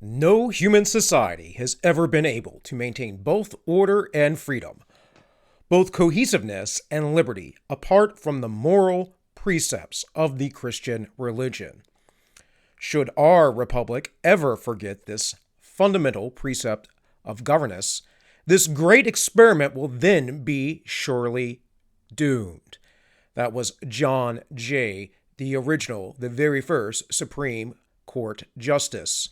No human society has ever been able to maintain both order and freedom, both cohesiveness and liberty, apart from the moral precepts of the Christian religion. Should our republic ever forget this fundamental precept of governance, this great experiment will then be surely doomed. That was John Jay, the original, the very first Supreme Court Justice.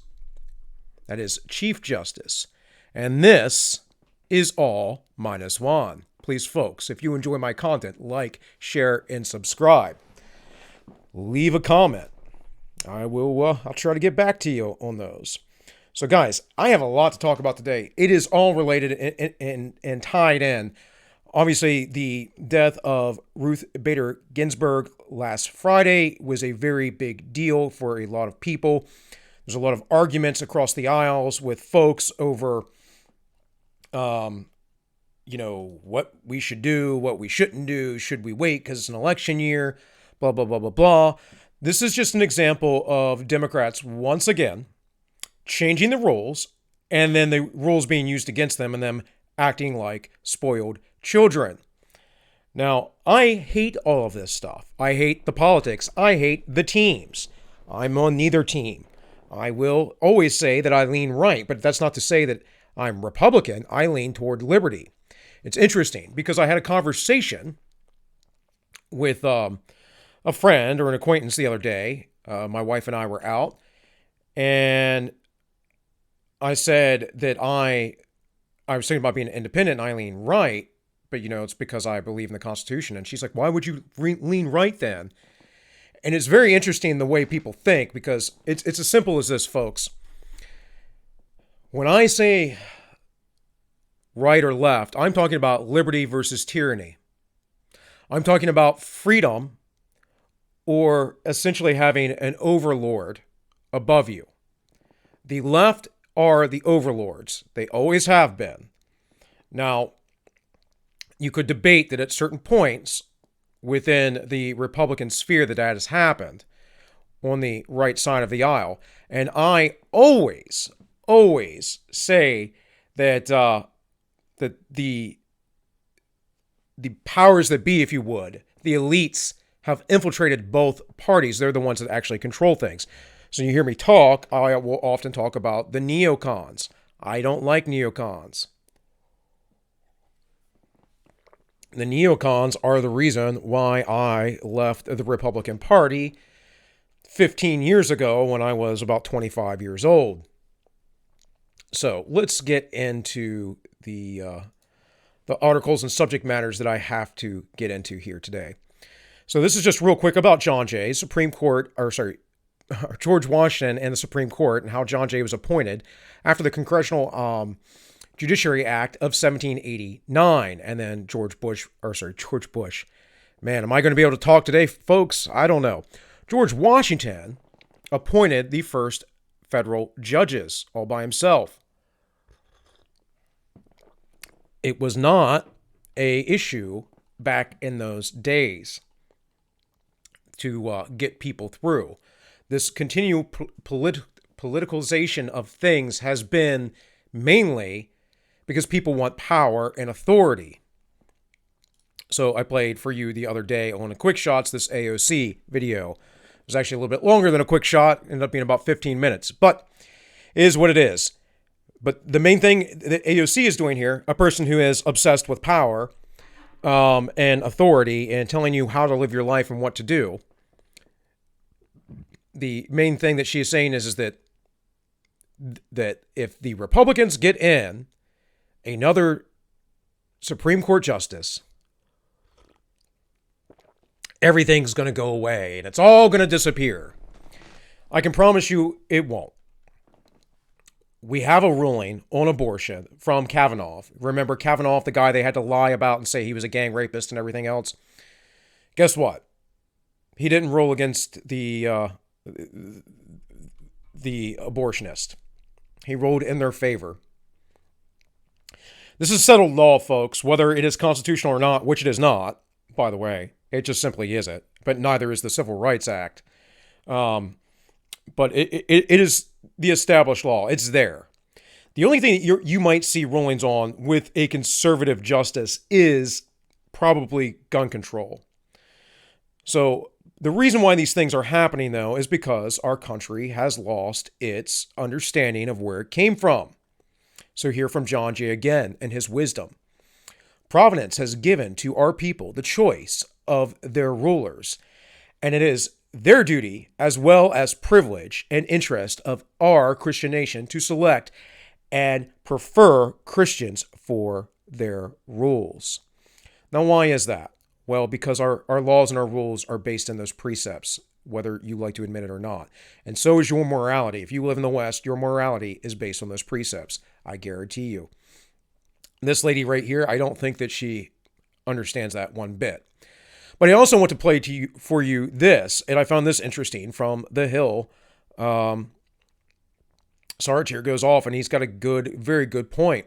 That is Chief Justice. And this is AllMinucOne. Please, folks, if you enjoy my content, like, share, and subscribe. Leave a comment. I'll try to get back to you on those. So, guys, I have a lot to talk about today. It is all related and tied in. Obviously, the death of Ruth Bader Ginsburg last Friday was a very big deal for a lot of people. There's a lot of arguments across the aisles with folks over, what we should do, what we shouldn't do. Should we wait because it's an election year? Blah, blah, blah, blah, blah. This is just an example of Democrats, once again, changing the rules and then the rules being used against them and them acting like spoiled children. Now, I hate all of this stuff. I hate the politics. I hate the teams. I'm on neither team. I will always say that I lean right, but that's not to say that I'm Republican. I lean toward liberty. It's interesting because I had a conversation with a friend or an acquaintance the other day. My wife and I were out, and I said that I was thinking about being independent and I lean right, but it's because I believe in the Constitution. And she's like, why would you lean right then? And it's very interesting the way people think, because it's as simple as this, folks. When I say right or left, I'm talking about liberty versus tyranny. I'm talking about freedom, or essentially having an overlord above you. The left are the overlords. They always have been. Now, you could debate that at certain points within the Republican sphere that has happened on the right side of the aisle. And I always say that that the powers that be, if you would, the elites, have infiltrated both parties. They're the ones that actually control things. So you hear me talk, I will often talk about the neocons. I don't like neocons. The neocons are the reason why I left the Republican Party 15 years ago when I was about 25 years old. So let's get into the articles and subject matters that I have to get into here today. So this is just real quick about John Jay, George Washington and the Supreme Court, and how John Jay was appointed after the Congressional Judiciary Act of 1789, and then George Bush. Man, am I going to be able to talk today, folks? I don't know. George Washington appointed the first federal judges all by himself. It was not an issue back in those days to get people through. This continual politicalization of things has been mainly because people want power and authority. So I played for you the other day on a Quick Shots this AOC video. It was actually a little bit longer than a quick shot. Ended up being about 15 minutes. But it is what it is. But the main thing that AOC is doing here, a person who is obsessed with power and authority and telling you how to live your life and what to do, the main thing that she is saying is that if the Republicans get in another Supreme Court justice, everything's going to go away and it's all going to disappear. I can promise you it won't. We have a ruling on abortion from Kavanaugh. Remember Kavanaugh, the guy they had to lie about and say he was a gang rapist and everything else? Guess what? He didn't rule against the abortionist. He ruled in their favor. This is settled law, folks, whether it is constitutional or not, which it is not, by the way. It just simply isn't. But neither is the Civil Rights Act. But it is the established law. It's there. The only thing that you might see rulings on with a conservative justice is probably gun control. So the reason why these things are happening, though, is because our country has lost its understanding of where it came from. So hear from John Jay again and his wisdom. Providence has given to our people the choice of their rulers, and it is their duty as well as privilege and interest of our Christian nation to select and prefer Christians for their rules. Now, why is that? Well, because our laws and our rules are based in those precepts, whether you like to admit it or not. And so is your morality. If you live in the West, your morality is based on those precepts. I guarantee you. This lady right here, I don't think that she understands that one bit. But I also want to play for you this, and I found this interesting from The Hill. Sarge here goes off, and he's got a very good point.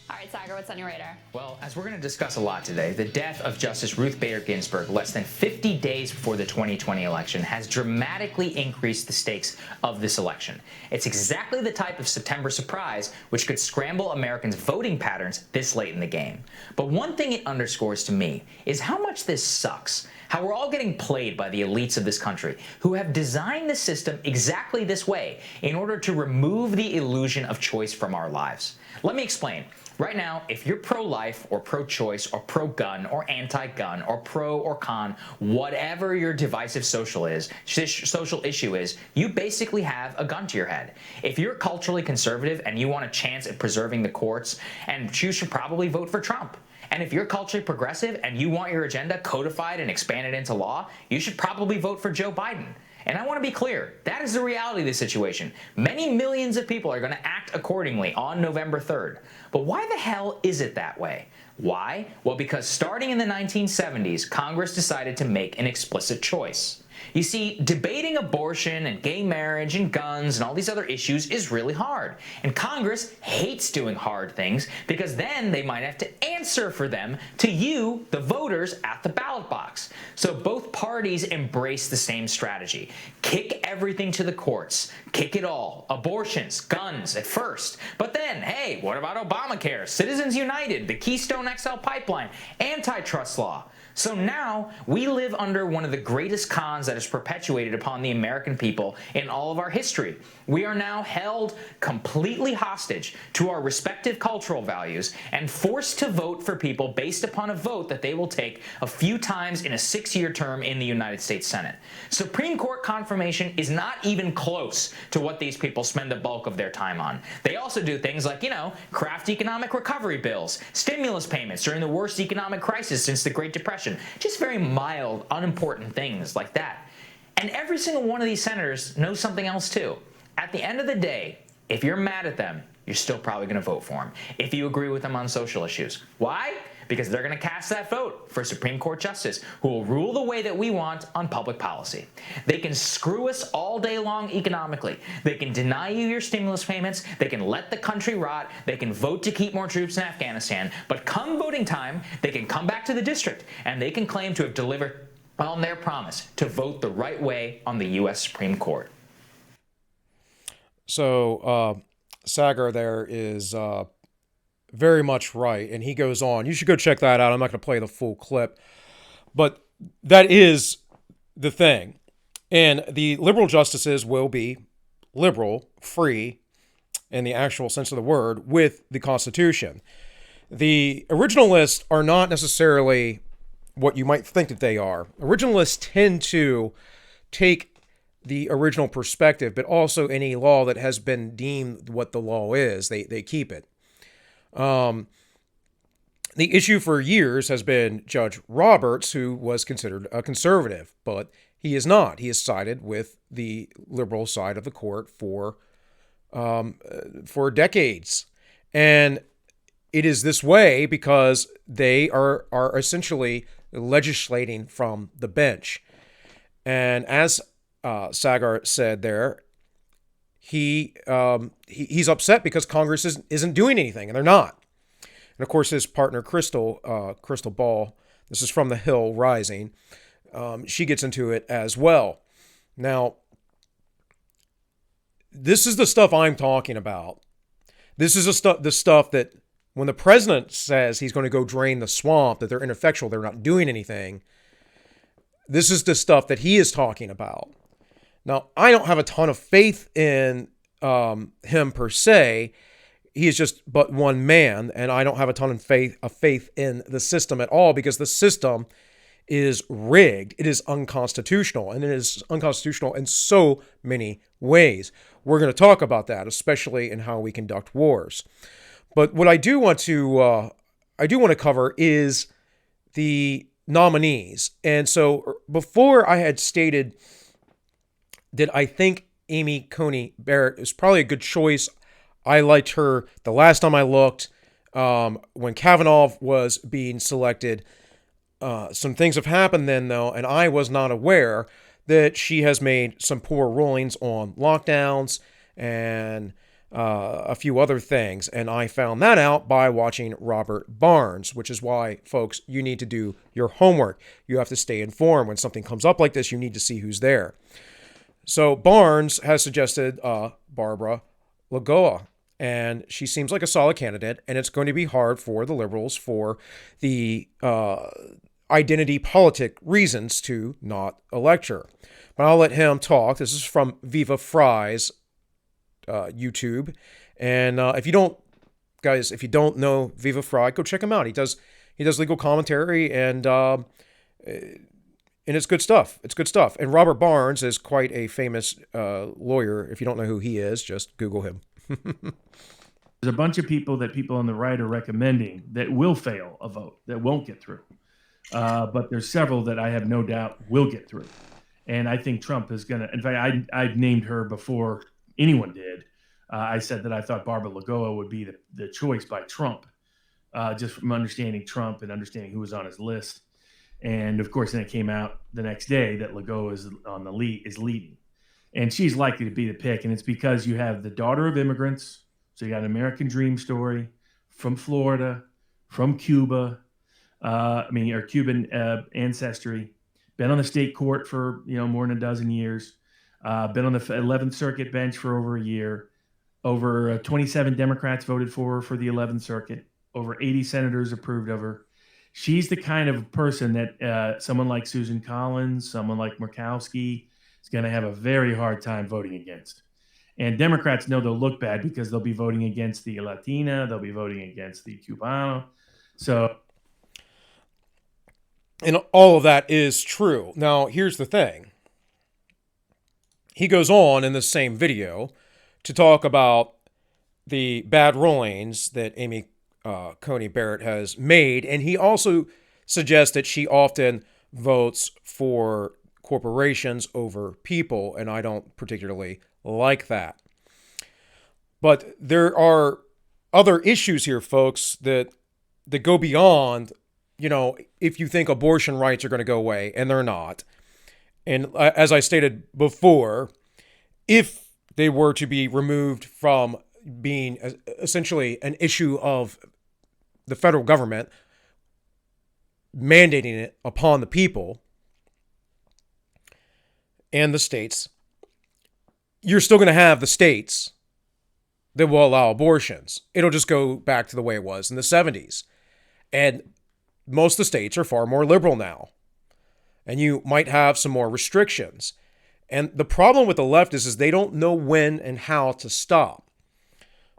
All right, Sagar, what's on your radar? Well, as we're going to discuss a lot today, the death of Justice Ruth Bader Ginsburg less than 50 days before the 2020 election has dramatically increased the stakes of this election. It's exactly the type of September surprise which could scramble Americans' voting patterns this late in the game. But one thing it underscores to me is how much this sucks. How we're all getting played by the elites of this country who have designed the system exactly this way in order to remove the illusion of choice from our lives. Let me explain. Right now, if you're pro-life or pro-choice or pro-gun or anti-gun or pro or con, whatever your divisive social issue is, you basically have a gun to your head. If you're culturally conservative and you want a chance at preserving the courts, and you should probably vote for Trump. And if you're culturally progressive and you want your agenda codified and expanded into law, you should probably vote for Joe Biden. And I want to be clear, that is the reality of the situation. Many millions of people are going to act accordingly on November 3rd. But why the hell is it that way? Why? Well, because starting in the 1970s, Congress decided to make an explicit choice. You see, debating abortion and gay marriage and guns and all these other issues is really hard. And Congress hates doing hard things because then they might have to answer for them to you, the voters, at the ballot box. So both parties embrace the same strategy. Kick everything to the courts. Kick it all. Abortions, guns at first. But then, hey, what about Obamacare, Citizens United, the Keystone XL pipeline, antitrust law? So now we live under one of the greatest cons that is perpetuated upon the American people in all of our history. We are now held completely hostage to our respective cultural values and forced to vote for people based upon a vote that they will take a few times in a 6-year term in the United States Senate. Supreme Court confirmation is not even close to what these people spend the bulk of their time on. They also do things like, craft economic recovery bills, stimulus payments during the worst economic crisis since the Great Depression. Just very mild, unimportant things like that. And every single one of these senators knows something else too. At the end of the day, if you're mad at them, you're still probably going to vote for them if you agree with them on social issues. Why? Because they're going to cast that vote for a Supreme Court justice who will rule the way that we want on public policy. They can screw us all day long economically. They can deny you your stimulus payments. They can let the country rot. They can vote to keep more troops in Afghanistan. But come voting time, they can come back to the district and they can claim to have delivered on their promise to vote the right way on the U.S. Supreme Court. So Sagar there is very much right. And he goes on. You should go check that out. I'm not going to play the full clip. But that is the thing. And the liberal justices will be liberal, free, in the actual sense of the word, with the Constitution. The originalists are not necessarily what you might think that they are. Originalists tend to take the original perspective, but also any law that has been deemed what the law is, they keep it. The issue for years has been Judge Roberts, who was considered a conservative, but he is not. He has sided with the liberal side of the court for decades. And it is this way because they are essentially legislating from the bench. And as Sagar said there, he's upset because Congress isn't doing anything, and they're not. And of course, his partner Crystal Ball, this is from The Hill Rising, she gets into it as well. Now, This is the stuff I'm talking about. This is the stuff that when the president says he's going to go drain the swamp, that they're ineffectual, they're not doing anything. This is the stuff that he is talking about. Now, I don't have a ton of faith in him per se. He is just but one man, and I don't have a ton of faith in the system at all, because the system is rigged. It is unconstitutional, and it is unconstitutional in so many ways. We're going to talk about that, especially in how we conduct wars. But what I do want to cover is the nominees. And so before I had stated that I think Amy Coney Barrett is probably a good choice. I liked her the last time I looked. When Kavanaugh was being selected, some things have happened then, though, and I was not aware that she has made some poor rulings on lockdowns and a few other things. And I found that out by watching Robert Barnes, which is why, folks, you need to do your homework. You have to stay informed. When something comes up like this, you need to see who's there. So Barnes has suggested Barbara Lagoa, and she seems like a solid candidate, and it's going to be hard for the liberals for the identity politic reasons to not elect her. But I'll let him talk. This is from Viva Fry's YouTube. And if you don't know Viva Fry, go check him out. He does legal commentary, and it's good stuff. It's good stuff. And Robert Barnes is quite a famous lawyer. If you don't know who he is, just Google him. There's a bunch of people on the right are recommending that will fail a vote, that won't get through. But there's several that I have no doubt will get through. And I think Trump is going to, in fact, I've named her before anyone did. I said that I thought Barbara Lagoa would be the choice by Trump, just from understanding Trump and understanding who was on his list. And of course, then it came out the next day that Lagoa is leading. And she's likely to be the pick. And it's because you have the daughter of immigrants. So you got an American dream story from Florida, from Cuba, or Cuban ancestry, been on the state court for, more than a dozen years, been on the 11th Circuit bench for over a year, over 27 Democrats voted for her for the 11th Circuit, over 80 senators approved of her. She's the kind of person that someone like Susan Collins, someone like Murkowski is going to have a very hard time voting against. And Democrats know they'll look bad because they'll be voting against the Latina, they'll be voting against the Cubano. And all of that is true. Now, here's the thing. He goes on in the same video to talk about the bad rulings that Amy Coney Barrett has made, and he also suggests that she often votes for corporations over people, and I don't particularly like that. But there are other issues here, folks, that go beyond, if you think abortion rights are going to go away, and they're not. And as I stated before, if they were to be removed from being essentially an issue of the federal government mandating it upon the people and the states, you're still going to have the states that will allow abortions. It'll just go back to the way it was in the 70s. And most of the states are far more liberal now. And you might have some more restrictions. And the problem with the left is they don't know when and how to stop.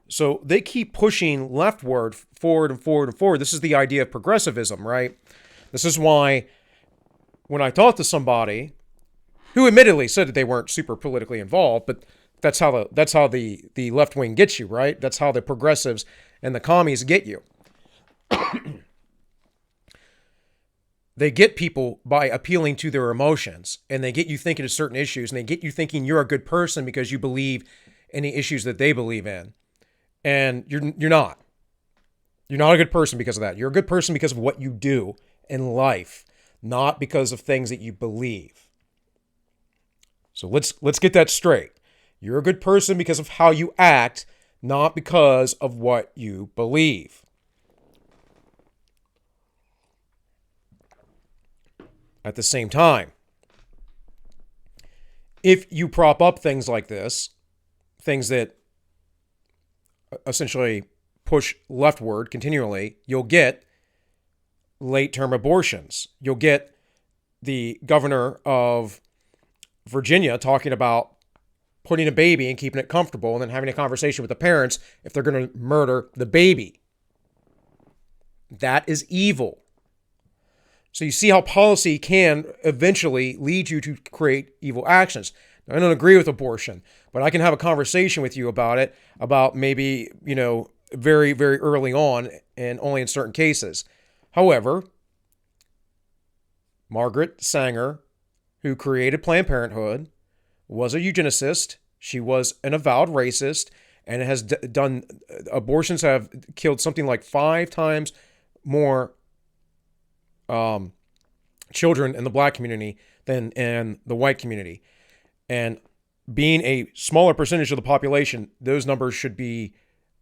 So they keep pushing leftward, forward and forward and forward. This is the idea of progressivism, right? This is why when I talked to somebody who admittedly said that they weren't super politically involved, but that's how the left wing gets you, right? That's how the progressives and the commies get you. They get people by appealing to their emotions, and they get you thinking of certain issues, and they get you thinking you're a good person because you believe in the issues that they believe in. And you're not. You're not a good person because of that. You're a good person because of what you do in life, not because of things that you believe. So let's get that straight. You're a good person because of how you act, not because of what you believe. At the same time, if you prop up things like this, things that essentially push leftward continually, you'll get late-term abortions. You'll get the governor of Virginia talking about putting a baby and keeping it comfortable and then having a conversation with the parents if they're going to murder the baby. That is evil. So you see how policy can eventually lead you to create evil actions. Now, I don't agree with abortion, but I can have a conversation with you about it, about maybe, very, very early on and only in certain cases. However, Margaret Sanger, who created Planned Parenthood, was a eugenicist. She was an avowed racist and has done abortions have killed something like 5 times more children in the black community than in the white community. And being a smaller percentage of the population, those numbers should be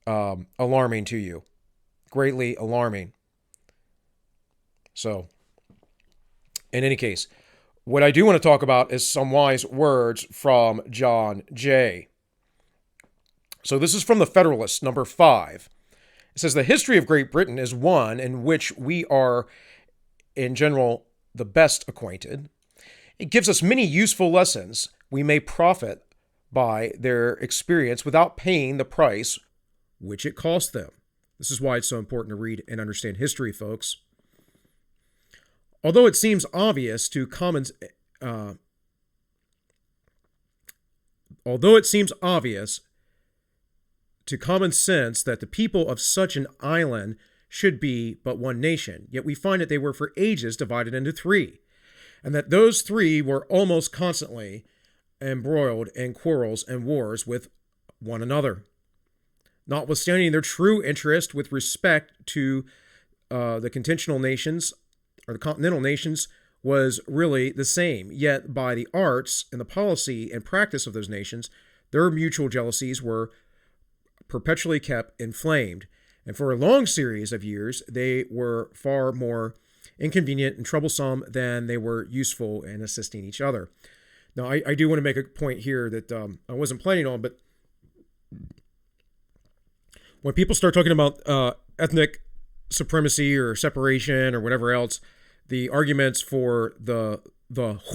alarming to you, greatly alarming. So, in any case, what I do want to talk about is some wise words from John Jay. So this is from the Federalist, number 5. It says, the history of Great Britain is one in which we are, in general, the best acquainted. It gives us many useful lessons. We may profit by their experience without paying the price which it cost them. This is why it's so important to read and understand history, folks. Although it seems obvious to common sense that the people of such an island should be but one nation, yet we find that they were for ages divided into 3, and that those 3 were almost constantly embroiled in quarrels and wars with one another. Notwithstanding their true interest with respect to the continental nations was really the same, yet by the arts and the policy and practice of those nations, their mutual jealousies were perpetually kept inflamed, and for a long series of years they were far more inconvenient and troublesome than they were useful in assisting each other. Now, I do want to make a point here that I wasn't planning on, but when people start talking about ethnic supremacy or separation or whatever else, the arguments for the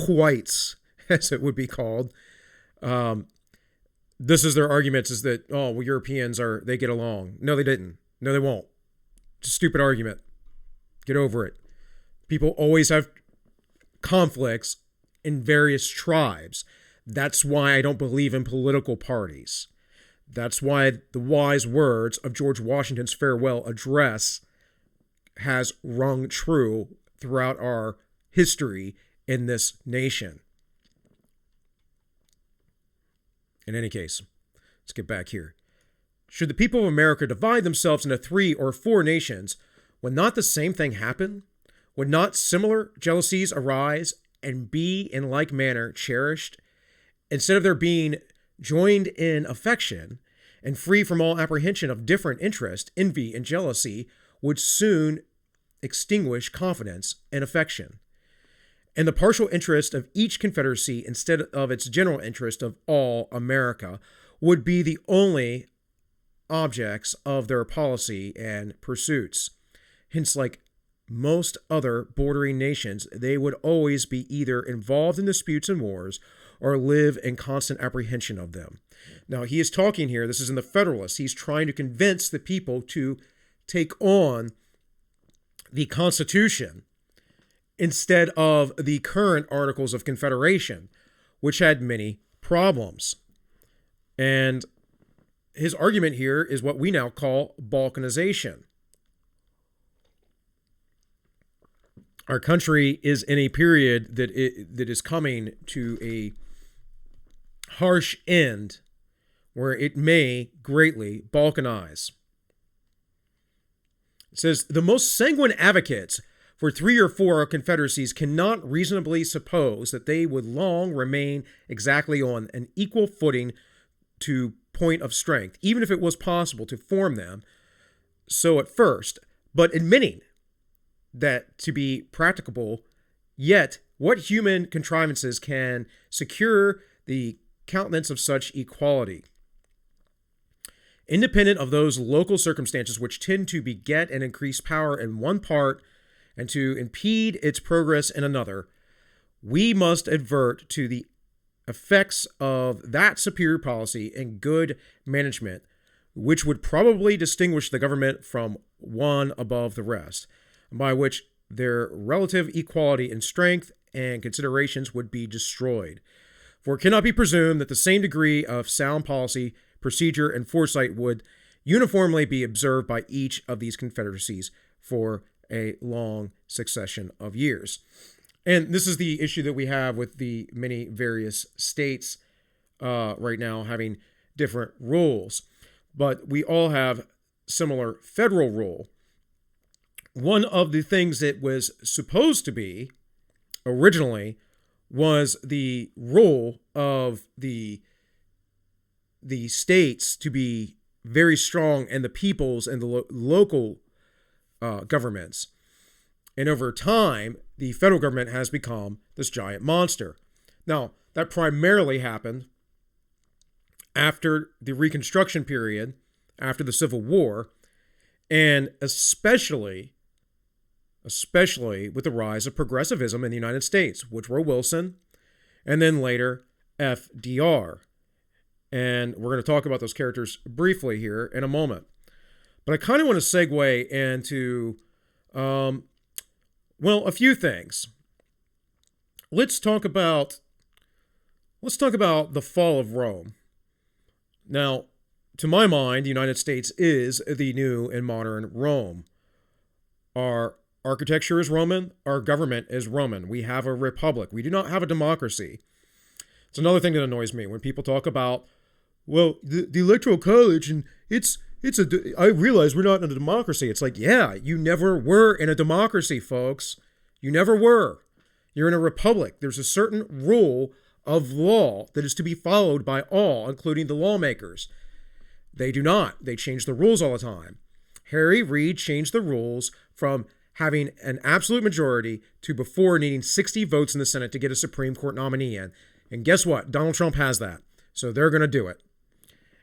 whites, as it would be called, this is their arguments, is that, oh, well, Europeans they get along. No, they didn't. No, they won't. It's a stupid argument. Get over it. People always have conflicts in various tribes. That's why I don't believe in political parties. That's why the wise words of George Washington's farewell address has rung true throughout our history in this nation. In any case, let's get back here. Should the people of America divide themselves into 3 or 4 nations, would not the same thing happen? Would not similar jealousies arise and be in like manner cherished? Instead of their being joined in affection and free from all apprehension of different interest, envy and jealousy would soon extinguish confidence and affection. And the partial interest of each confederacy instead of its general interest of all America would be the only objects of their policy and pursuits. Hence, like most other bordering nations, they would always be either involved in disputes and wars or live in constant apprehension of them. Now, he is talking here, this is in the Federalist, he's trying to convince the people to take on the Constitution instead of the current Articles of Confederation, which had many problems. And his argument here is what we now call balkanization. Our country is in a period that is coming to a harsh end where it may greatly balkanize. It says, the most sanguine advocates for 3 or 4 confederacies cannot reasonably suppose that they would long remain exactly on an equal footing to point of strength, even if it was possible to form them so at first, but admitting that to be practicable, yet what human contrivances can secure the countenance of such equality? independent of those local circumstances which tend to beget and increase power in one part and to impede its progress in another, we must advert to the effects of that superior policy and good management, which would probably distinguish the government from one above the rest, by which their relative equality in strength and considerations would be destroyed. For it cannot be presumed that the same degree of sound policy, procedure, and foresight would uniformly be observed by each of these confederacies for a long succession of years. And this is the issue that we have with the many various states right now having different rules. But we all have similar federal rule. One of the things that was supposed to be originally was the role of the states to be very strong and the peoples and the local governments. And over time, the federal government has become this giant monster. Now, that primarily happened after the Reconstruction period, after the Civil War, and especially with the rise of progressivism in the United States, Woodrow Wilson, and then later FDR. And we're going to talk about those characters briefly here in a moment. But I kind of want to segue into, a few things. Let's talk about the fall of Rome. Now, to my mind, the United States is the new and modern Rome. Our architecture is Roman. Our government is Roman. We have a republic. We do not have a democracy. It's another thing that annoys me when people talk about, well, the Electoral College, and I realize we're not in a democracy. It's like, yeah, you never were in a democracy, folks. You never were. You're in a republic. There's a certain rule of law that is to be followed by all, including the lawmakers. They do not. They change the rules all the time. Harry Reid changed the rules from having an absolute majority to before needing 60 votes in the Senate to get a Supreme Court nominee in. And guess what? Donald Trump has that. So they're going to do it.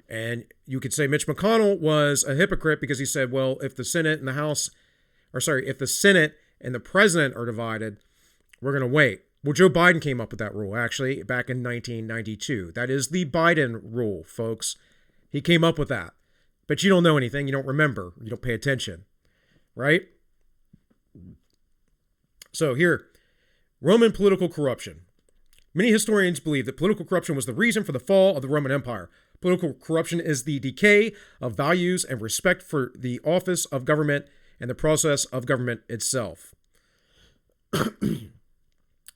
And you could say Mitch McConnell was a hypocrite because he said, well, if the Senate and if the Senate and the president are divided, we're going to wait. Well, Joe Biden came up with that rule, actually, back in 1992. That is the Biden rule, folks. He came up with that. But you don't know anything. You don't remember. You don't pay attention. Right? So here, Roman political corruption. Many historians believe that political corruption was the reason for the fall of the Roman Empire. Political corruption is the decay of values and respect for the office of government and the process of government itself.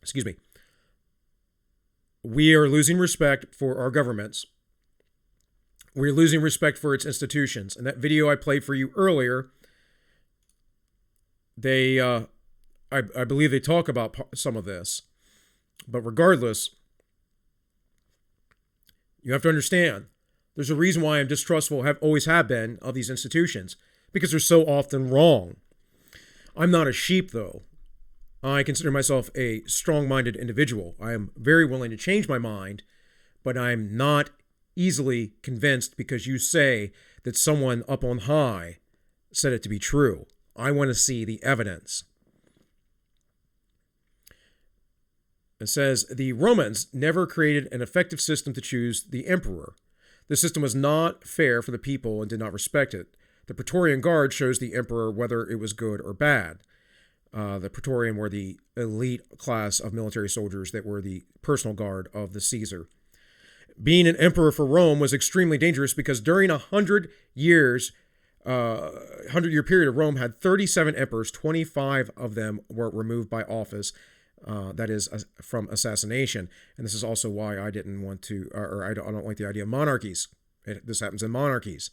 Excuse me. We are losing respect for our governments. We're losing respect for its institutions. In that video I played for you earlier, I believe they talk about some of this. But regardless, you have to understand, there's a reason why I'm distrustful, always have been, of these institutions, because they're so often wrong. I'm not a sheep, though. I consider myself a strong-minded individual. I am very willing to change my mind, but I'm not easily convinced because you say that someone up on high said it to be true. I want to see the evidence. It says, the Romans never created an effective system to choose the emperor. The system was not fair for the people and did not respect it. The Praetorian Guard chose the emperor whether it was good or bad. The Praetorian were the elite class of military soldiers that were the personal guard of the Caesar. Being an emperor for Rome was extremely dangerous because during 100-year period of Rome had 37 emperors. 25 of them were removed by office. That is from assassination. And this is also why I didn't want to, or I don't like the idea of monarchies. This happens in monarchies.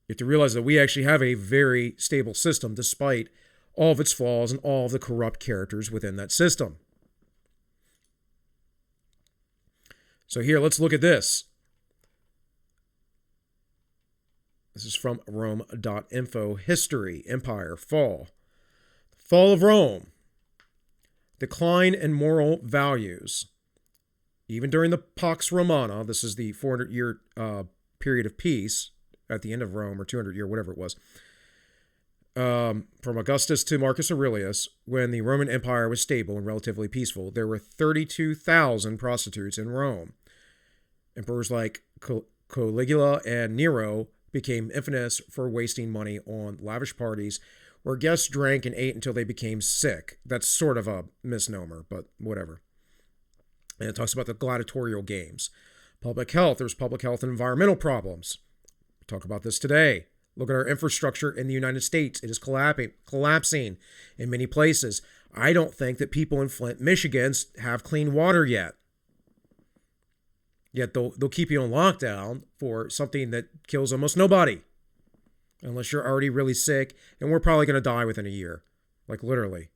You have to realize that we actually have a very stable system despite all of its flaws and all of the corrupt characters within that system. So here, let's look at this. This is from Rome.info. History, Empire, Fall. Fall of Rome. Decline in moral values. Even during the Pax Romana, this is the 400-year period of peace at the end of Rome, or 200 year, whatever it was, from Augustus to Marcus Aurelius, when the Roman Empire was stable and relatively peaceful, there were 32,000 prostitutes in Rome. Emperors like Caligula and Nero became infamous for wasting money on lavish parties where guests drank and ate until they became sick. That's sort of a misnomer, but whatever. And it talks about the gladiatorial games. Public health, there's public health and environmental problems. We'll talk about this today. Look at our infrastructure in the United States. It is collapsing in many places. I don't think that people in Flint, Michigan have clean water yet. Yet they'll keep you on lockdown for something that kills almost nobody. Unless you're already really sick, and we're probably going to die within a year. Like literally.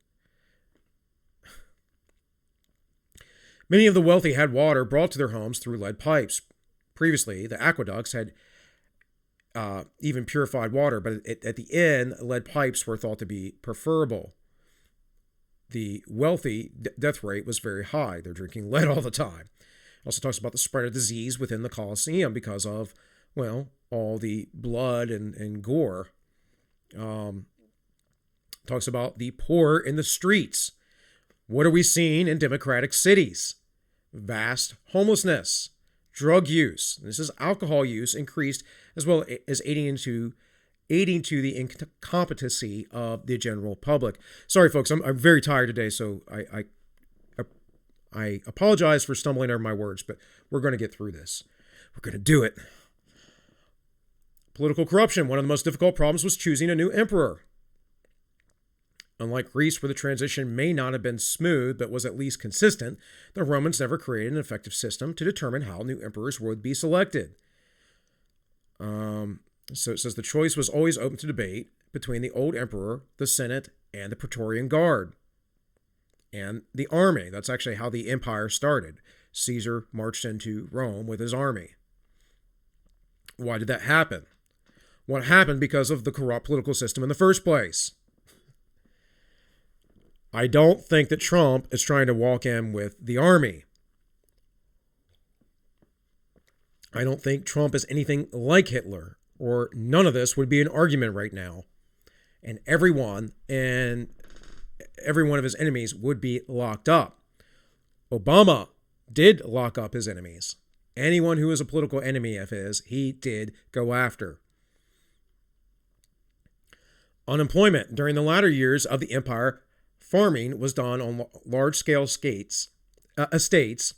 Many of the wealthy had water brought to their homes through lead pipes. Previously, the aqueducts had even purified water, but at the end, lead pipes were thought to be preferable. The wealthy death rate was very high. They're drinking lead all the time. Also talks about the spread of disease within the Colosseum because of, well, all the blood and gore. Talks about the poor in the streets. What are we seeing in democratic cities? Vast homelessness, drug use. This is alcohol use increased, as well as aiding to the incompetency of the general public. Sorry, folks, I'm very tired today, so I apologize for stumbling over my words, but we're going to get through this. We're going to do it. Political corruption. One of the most difficult problems was choosing a new emperor. Unlike Greece, where the transition may not have been smooth, but was at least consistent, the Romans never created an effective system to determine how new emperors would be selected. So it says the choice was always open to debate between the old emperor, the Senate, and the Praetorian Guard, and the army. That's actually how the empire started. Caesar marched into Rome with his army. Why did that happen? What happened because of the corrupt political system in the first place? I don't think that Trump is trying to walk in with the army. I don't think Trump is anything like Hitler, or none of this would be an argument right now. And every one of his enemies would be locked up. Obama did lock up his enemies. Anyone who is a political enemy of his, he did go after. Unemployment. During the latter years of the empire, farming was done on large-scale estates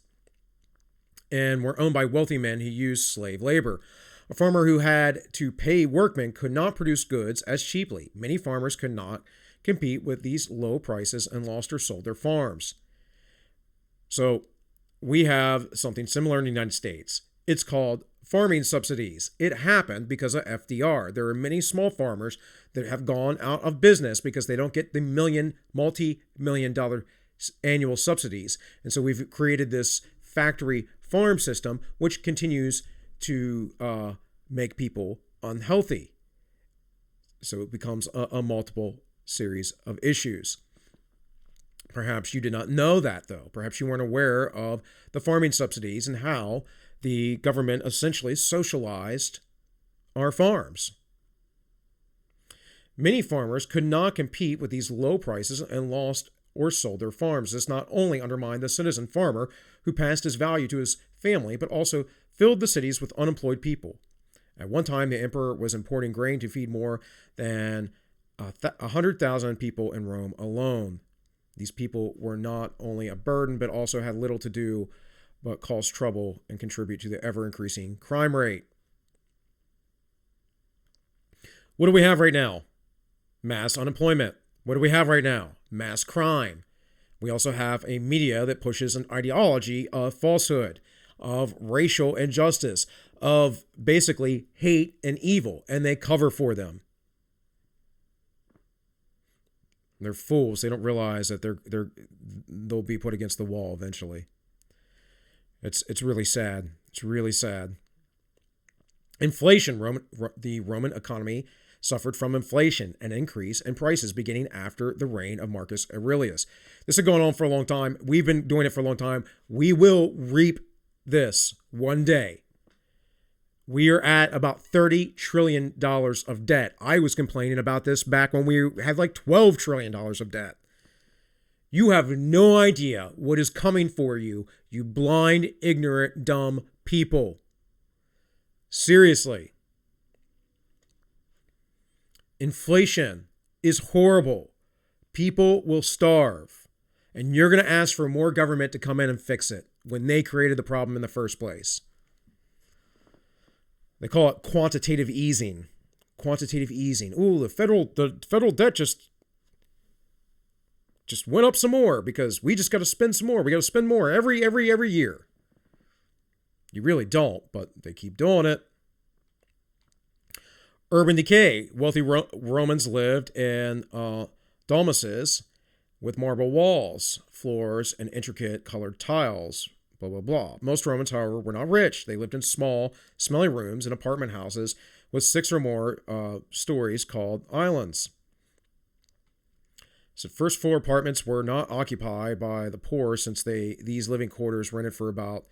and were owned by wealthy men who used slave labor. A farmer who had to pay workmen could not produce goods as cheaply. Many farmers could not compete with these low prices and lost or sold their farms. So we have something similar in the United States. It's called farming subsidies. It happened because of FDR. There are many small farmers that have gone out of business because they don't get the multi-million dollar annual subsidies. And so we've created this factory farm system, which continues to make people unhealthy. So it becomes a multiple series of issues. Perhaps you did not know that, though. Perhaps you weren't aware of the farming subsidies and how the government essentially socialized our farms. Many farmers could not compete with these low prices and lost or sold their farms. This not only undermined the citizen farmer who passed his value to his family, but also filled the cities with unemployed people. At one time, the emperor was importing grain to feed more than 100,000 people in Rome alone. These people were not only a burden, but also had little to do but cause trouble and contribute to the ever-increasing crime rate. What do we have right now? Mass unemployment. What do we have right now? Mass crime. We also have a media that pushes an ideology of falsehood, of racial injustice, of basically hate and evil, and they cover for them. They're fools. They don't realize that they'll be put against the wall eventually. It's really sad. It's really sad. Inflation. The Roman economy suffered from inflation, an increase in prices beginning after the reign of Marcus Aurelius. This has gone on for a long time. We've been doing it for a long time. We will reap this one day. We are at about $30 trillion of debt. I was complaining about this back when we had like $12 trillion of debt. You have no idea what is coming for you, you blind, ignorant, dumb people. Seriously. Inflation is horrible. People will starve. And you're going to ask for more government to come in and fix it when they created the problem in the first place. They call it quantitative easing. Quantitative easing. Ooh, the federal debt just went up some more because we just got to spend some more. We got to spend more every year. You really don't, but they keep doing it. Urban decay. Wealthy Romans lived in dolmens with marble walls, floors, and intricate colored tiles. Blah, blah, blah. Most Romans, however, were not rich. They lived in small, smelly rooms in apartment houses with 6 or more stories called islands. So first floor apartments were not occupied by the poor since these living quarters rented for about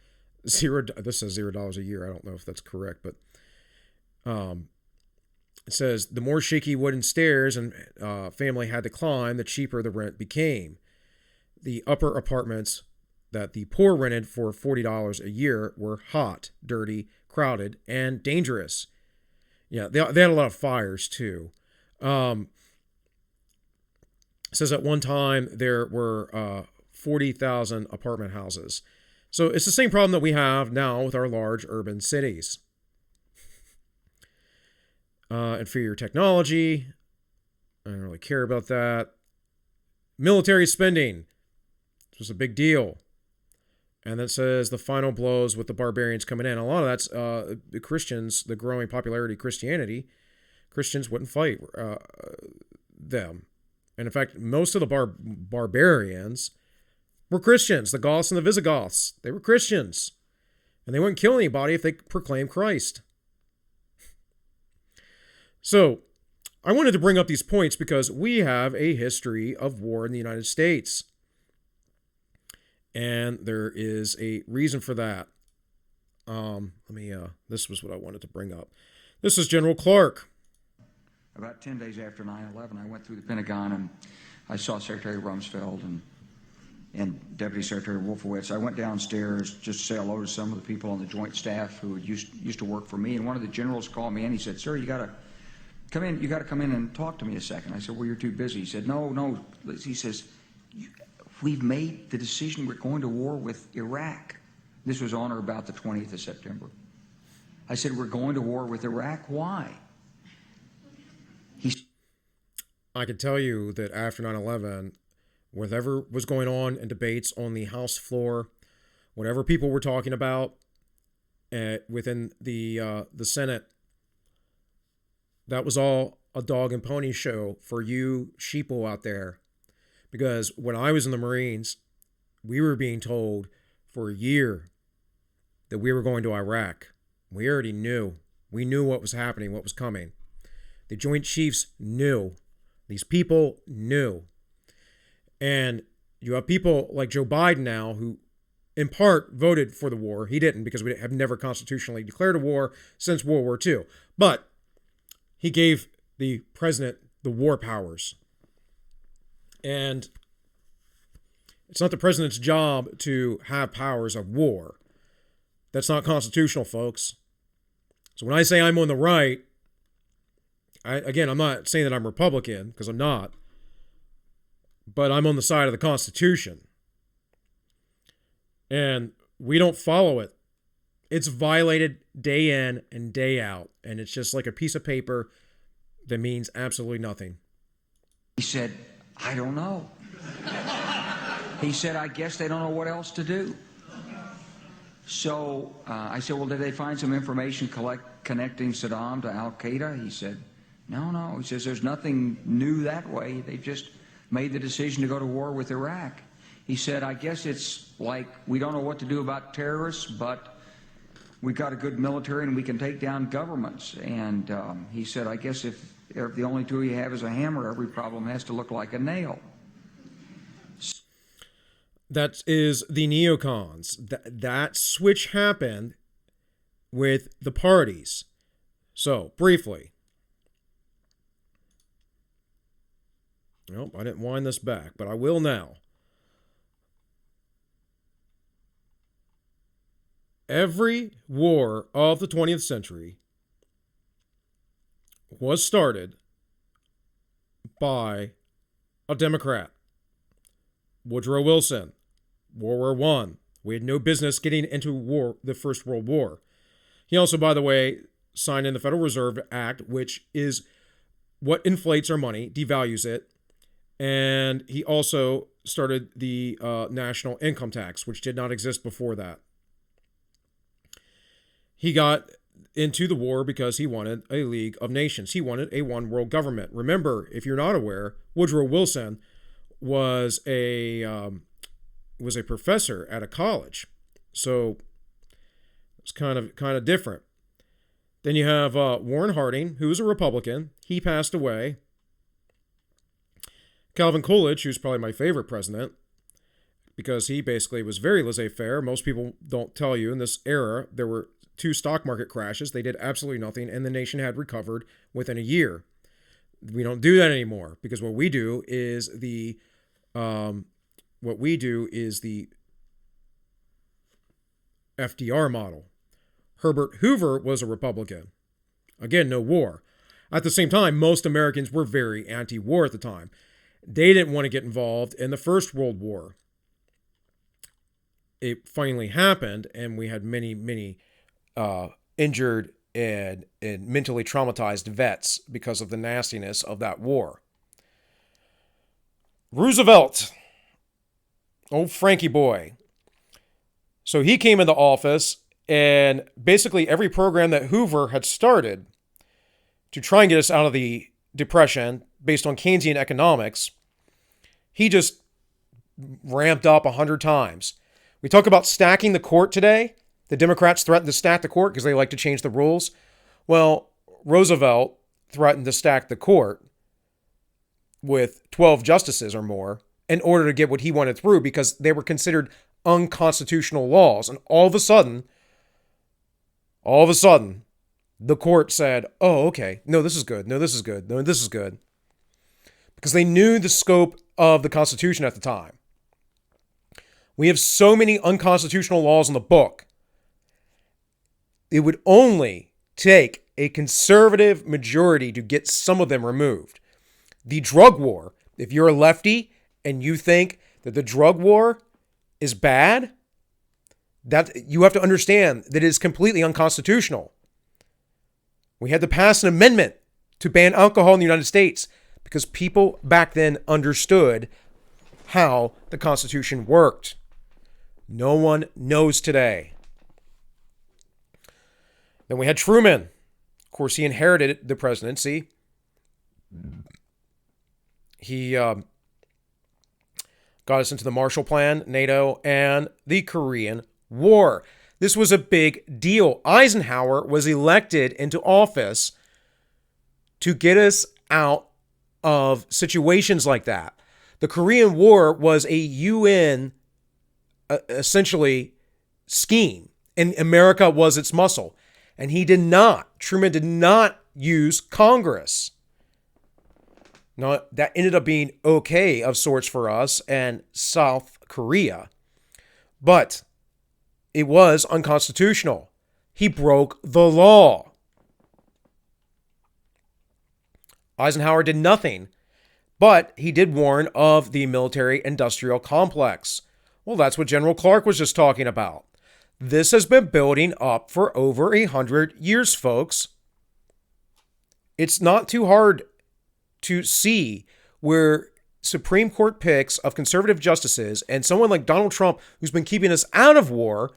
this says $0 a year. I don't know if that's correct, but it says the more shaky wooden stairs and family had to climb, the cheaper the rent became. The upper apartments that the poor rented for $40 a year were hot, dirty, crowded, and dangerous. Yeah, they had a lot of fires too. It says at one time there were 40,000 apartment houses. So it's the same problem that we have now with our large urban cities. Inferior technology. I don't really care about that. Military spending. This was a big deal. And then it says the final blows with the barbarians coming in. A lot of that's the Christians, the growing popularity of Christianity. Christians wouldn't fight them. And in fact, most of the barbarians were Christians. The Goths and the Visigoths, they were Christians. And they wouldn't kill anybody if they proclaimed Christ. So, I wanted to bring up these points because we have a history of war in the United States. And there is a reason for that. This was what I wanted to bring up. This is General Clark. About 10 days after 9/11, I went through the Pentagon and I saw Secretary Rumsfeld and Deputy Secretary Wolfowitz. I went downstairs just to say hello to some of the people on the Joint Staff who used to work for me. And one of the generals called me and he said, "Sir, you got to come in. You got to come in and talk to me a second." I said, "Well, you're too busy." He said, No. He says, "We've made the decision. We're going to war with Iraq." This was on or about the 20th of September. I said, "We're going to war with Iraq. Why?" I can tell you that after 9/11, whatever was going on in debates on the House floor, whatever people were talking about within the Senate, that was all a dog and pony show for you sheeple out there. Because when I was in the Marines, we were being told for a year that we were going to Iraq. We already knew. We knew what was happening, what was coming. The Joint Chiefs knew. These people knew. And you have people like Joe Biden now who, in part, voted for the war. He didn't because we have never constitutionally declared a war since World War II. But he gave the president the war powers. And it's not the president's job to have powers of war. That's not constitutional, folks. So when I say I'm on the right, I'm not saying that I'm Republican, because I'm not. But I'm on the side of the Constitution. And we don't follow it. It's violated day in and day out. And it's just like a piece of paper that means absolutely nothing. He said, "I don't know." He said, "I guess they don't know what else to do." So I said, "Well, did they find some information connecting Saddam to Al-Qaeda?" He said, No. He says, "There's nothing new that way. They just made the decision to go to war with Iraq." He said, "I guess it's like we don't know what to do about terrorists, but we've got a good military and we can take down governments." And he said, "I guess if the only tool you have is a hammer, every problem has to look like a nail." That is the neocons. That switch happened with the parties. So, briefly. Nope, I didn't wind this back, but I will now. Every war of the 20th century was started by a Democrat. Woodrow Wilson, World War I. We had no business getting into war, the First World War. He also, by the way, signed in the Federal Reserve Act, which is what inflates our money, devalues it. And he also started the national income tax, which did not exist before that. He got into the war because he wanted a League of Nations. He wanted a one world government. Remember, if you're not aware, Woodrow Wilson was a professor at a college, so it's kind of different. Then you have Warren Harding, who was a Republican. He passed away. Calvin Coolidge, who's probably my favorite president, because he basically was very laissez-faire. Most people don't tell you in this era there were 2 stock market crashes. They did absolutely nothing, and the nation had recovered within a year. We don't do that anymore, because what we do is the FDR model. Herbert Hoover was a Republican. Again, no war. At the same time, most Americans were very anti-war at the time. They didn't want to get involved in the First World War. It finally happened, and we had many injured and mentally traumatized vets because of the nastiness of that war. Roosevelt, old Frankie boy. So he came into office, and basically every program that Hoover had started to try and get us out of the Depression based on Keynesian economics, he just ramped up 100 times. We talk about stacking the court today. The Democrats threatened to stack the court because they like to change the rules. Well, Roosevelt threatened to stack the court with 12 justices or more in order to get what he wanted through, because they were considered unconstitutional laws. And all of a sudden, the court said, oh, okay, no, this is good. No, this is good. No, this is good. Because they knew the scope of the Constitution at the time. We have so many unconstitutional laws in the book. It would only take a conservative majority to get some of them removed. The drug war, if you're a lefty and you think that the drug war is bad, that you have to understand that it is completely unconstitutional. We had to pass an amendment to ban alcohol in the United States because people back then understood how the Constitution worked. No one knows today. Then we had Truman. Of course, he inherited the presidency. He got us into the Marshall Plan, NATO, and the Korean War. This was a big deal. Eisenhower was elected into office to get us out of situations like that. The Korean War was a UN, essentially, scheme, and America was its muscle. And Truman did not use Congress. Now, that ended up being okay of sorts for us and South Korea. But it was unconstitutional. He broke the law. Eisenhower did nothing, but he did warn of the military-industrial complex. Well, that's what General Clark was just talking about. This has been building up for over 100 years, folks. It's not too hard to see where Supreme Court picks of conservative justices and someone like Donald Trump, who's been keeping us out of war,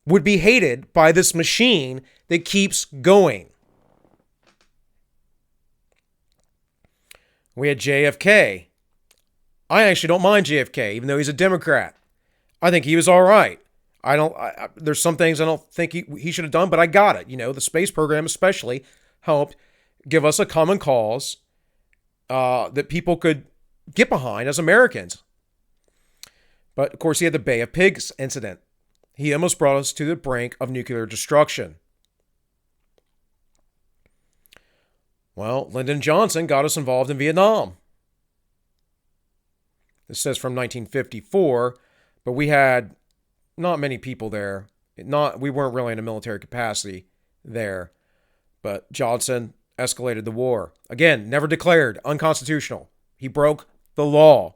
would be hated by this machine that keeps going. We had JFK. I actually don't mind JFK, even though he's a Democrat. I think he was all right. There's some things I don't think he should have done, but I got it. You know, the space program especially helped give us a common cause that people could get behind as Americans. But, of course, he had the Bay of Pigs incident. He almost brought us to the brink of nuclear destruction. Well, Lyndon Johnson got us involved in Vietnam. This says from 1954, but we had not many people there. We weren't really in a military capacity there. But Johnson escalated the war. Again, never declared, unconstitutional. He broke the law.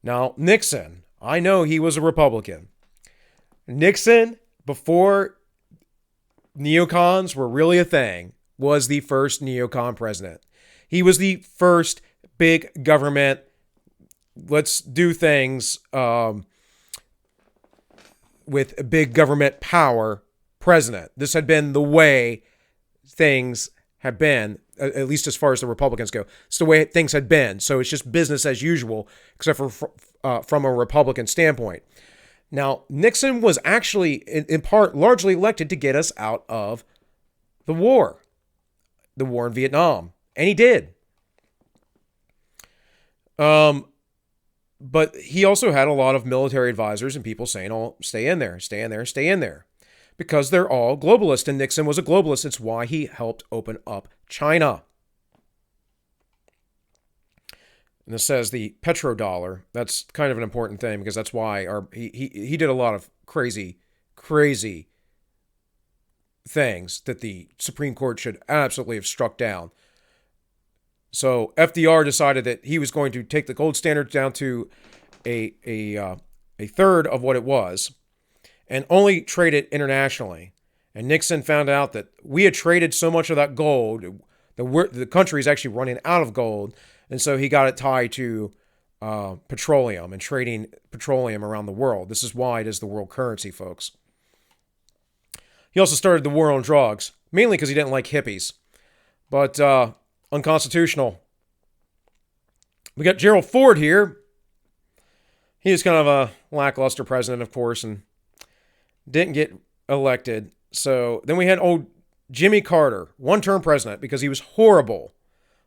Now, Nixon, I know he was a Republican. Nixon, before neocons were really a thing, was the first neocon president. He was the first big government, let's do things with big government power president. This had been the way things have been, at least as far as the Republicans go. It's the way things had been. So it's just business as usual, except for from a Republican standpoint. Now, Nixon was actually, in part, largely elected to get us out of the war in Vietnam. And he did. But he also had a lot of military advisors and people saying, oh, stay in there, stay in there, stay in there. Because they're all globalist, and Nixon was a globalist. It's why he helped open up China. And this says the petrodollar. That's kind of an important thing because that's why he did a lot of crazy things that the Supreme Court should absolutely have struck down. So FDR decided that he was going to take the gold standard down to a third of what it was, and only trade it internationally. And Nixon found out that we had traded so much of that gold, the country is actually running out of gold, and so he got it tied to petroleum and trading petroleum around the world. This is why it is the world currency, folks. He also started the war on drugs, mainly because he didn't like hippies, but unconstitutional. We got Gerald Ford here. He was kind of a lackluster president, of course, and didn't get elected. So then we had old Jimmy Carter, one-term president, because he was horrible.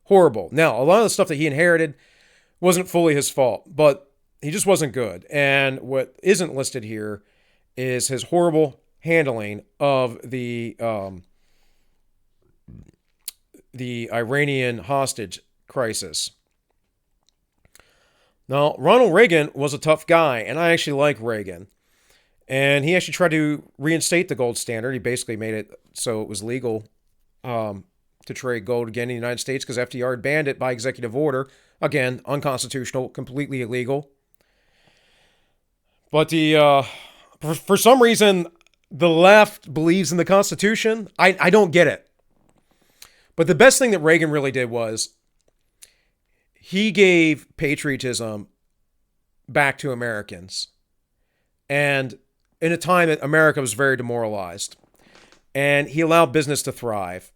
Horrible. Now, a lot of the stuff that he inherited wasn't fully his fault, but he just wasn't good. And what isn't listed here is his horrible handling of the Iranian hostage crisis. Now, Ronald Reagan was a tough guy, and I actually like Reagan. And he actually tried to reinstate the gold standard. He basically made it so it was legal to trade gold again in the United States because FDR had banned it by executive order. Again, unconstitutional, completely illegal. But for some reason, the left believes in the Constitution. I don't get it. But the best thing that Reagan really did was he gave patriotism back to Americans. And in a time that America was very demoralized. And he allowed business to thrive.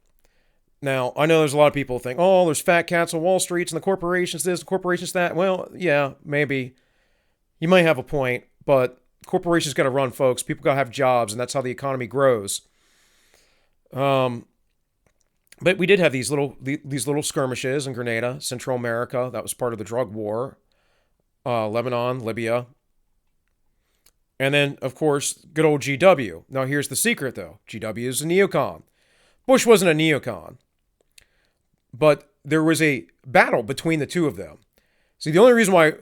Now, I know there's a lot of people who think, oh, there's fat cats on Wall Street and the corporations this, the corporations that. Well, yeah, maybe. You might have a point, but corporations got to run, folks. People got to have jobs, and that's how the economy grows. But we did have these little skirmishes in Grenada, Central America. That was part of the drug war. Lebanon, Libya. And then, of course, good old GW. Now, here's the secret, though. GW is a neocon. Bush wasn't a neocon. But there was a battle between the two of them. See, the only reason why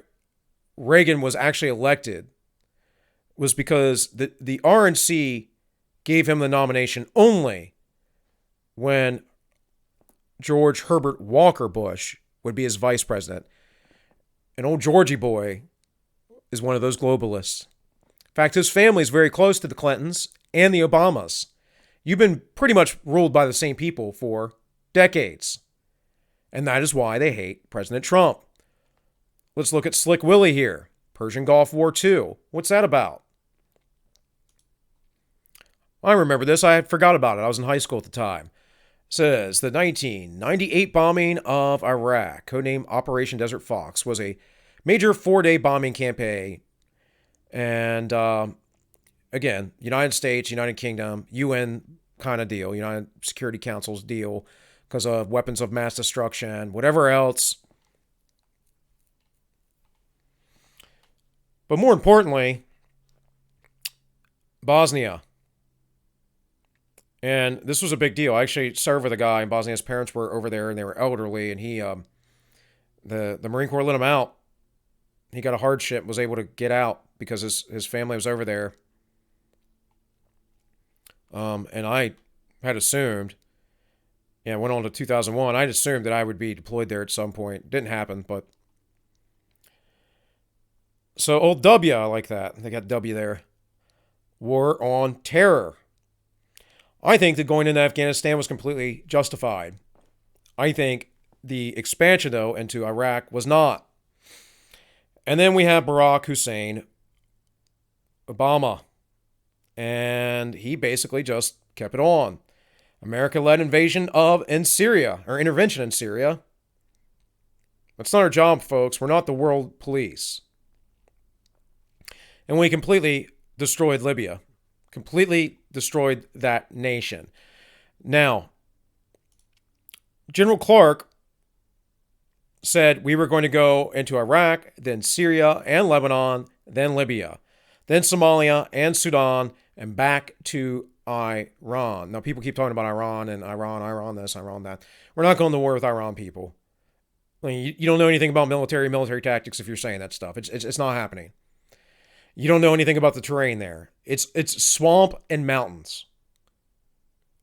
Reagan was actually elected was because the RNC gave him the nomination only when George Herbert Walker Bush would be his vice president. And old Georgie boy is one of those globalists. In fact, his family is very close to the Clintons and the Obamas. You've been pretty much ruled by the same people for decades. And that is why they hate President Trump. Let's look at Slick Willie here. Persian Gulf War II. What's that about? I remember this. I had forgot about it. I was in high school at the time. It says the 1998 bombing of Iraq, codenamed Operation Desert Fox, was a major 4-day bombing campaign. And again, United States, United Kingdom, UN kind of deal, United Security Council's deal, because of weapons of mass destruction, whatever else. But more importantly, Bosnia. And this was a big deal. I actually served with a guy in Bosnia. His parents were over there, and they were elderly, and he, the Marine Corps let him out. He got a hardship, was able to get out because his family was over there. And I had assumed, went on to 2001. I'd assumed that I would be deployed there at some point. Didn't happen, but. So old W, I like that. They got W there. War on Terror. I think that going into Afghanistan was completely justified. I think the expansion, though, into Iraq was not. And then we have Barack Hussein Obama. And he basically just kept it on. America-led invasion in Syria, or intervention in Syria. That's not our job, folks. We're not the world police. And we completely destroyed Libya. Completely destroyed that nation. Now, General Clark said we were going to go into Iraq, then Syria and Lebanon, then Libya, then Somalia and Sudan, and back to Iran. Now, people keep talking about Iran and Iran this, Iran that. We're not going to war with Iran, people. I mean, you don't know anything about military tactics if you're saying that stuff. It's not happening. You don't know anything about the terrain there. It's swamp and mountains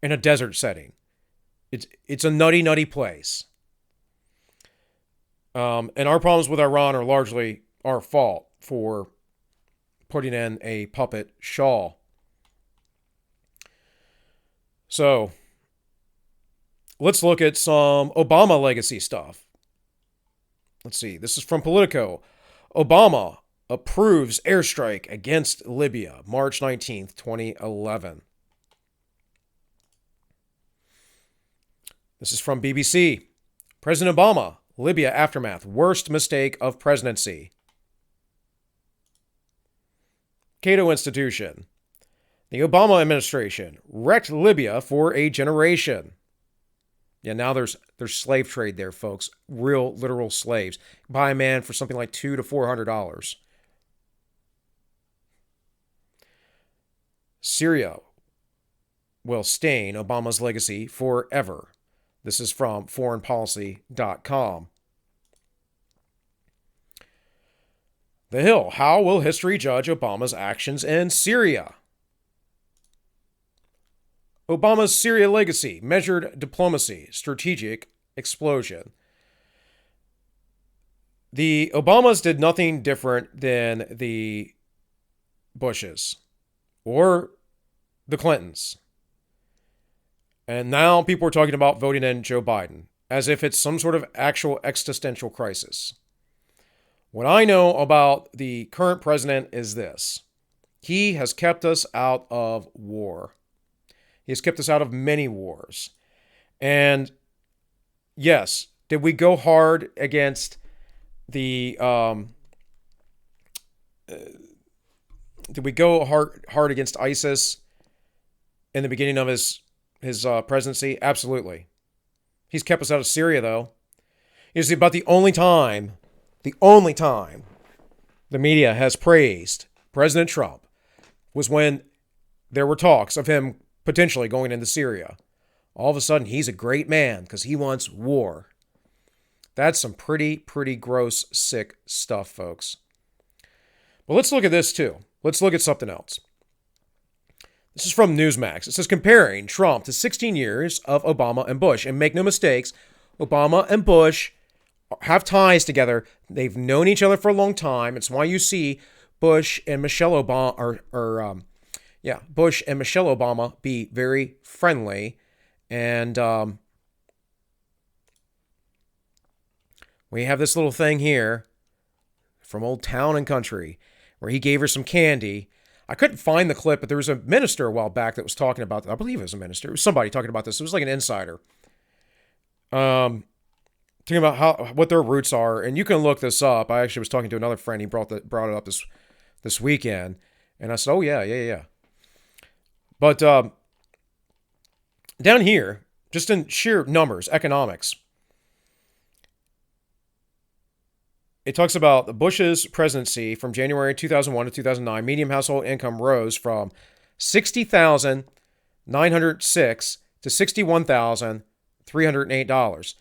in a desert setting. It's a nutty place. And our problems with Iran are largely our fault for putting in a puppet Shah. So, let's look at some Obama legacy stuff. Let's see. This is from Politico. Obama approves airstrike against Libya, March 19th, 2011. This is from BBC. President Obama, Libya aftermath, worst mistake of presidency. Cato Institution. The Obama administration wrecked Libya for a generation. Yeah, now there's slave trade there, folks. Real, literal slaves. Buy a man for something like $200 to $400. Syria will stain Obama's legacy forever. This is from foreignpolicy.com. The Hill. How will history judge Obama's actions in Syria? Obama's Syria legacy, measured diplomacy, strategic explosion. The Obamas did nothing different than the Bushes or the Clintons. And now people are talking about voting in Joe Biden as if it's some sort of actual existential crisis. What I know about the current president is this. He has kept us out of war. He has kept us out of many wars. And yes, did we go hard against the did we go hard against ISIS in the beginning of his presidency? Absolutely. He's kept us out of Syria, though. It's about the only time the media has praised President Trump was when there were talks of him potentially going into Syria. All of a sudden, he's a great man because he wants war. That's some pretty gross, sick stuff, folks. But let's look at this, too. Let's look at something else. This is from Newsmax. It says, comparing Trump to 16 years of Obama and Bush. And make no mistakes, Obama and Bush have ties together. They've known each other for a long time. It's why you see Bush and Michelle Obama Bush and Michelle Obama be very friendly. And we have this little thing here from Old Town and Country where he gave her some candy. I couldn't find the clip, but there was a minister a while back that was talking about that. I believe it was a minister. It was somebody talking about this. It was like an insider. Talking about what their roots are. And you can look this up. I actually was talking to another friend. He brought it up this weekend. And I said, oh, yeah. But down here, just in sheer numbers, economics, it talks about Bush's presidency from January 2001 to 2009. Median household income rose from $60,906 to $61,308.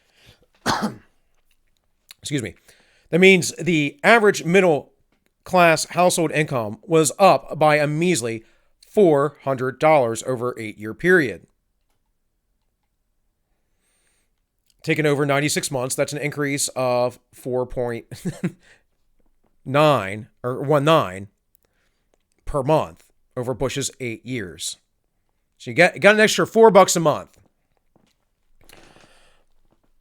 Excuse me. That means the average middle class household income was up by a measly $400 over an 8-year period. Taken over 96 months, that's an increase of 4.9 or 19 per month over Bush's 8 years. So you got an extra $4 a month.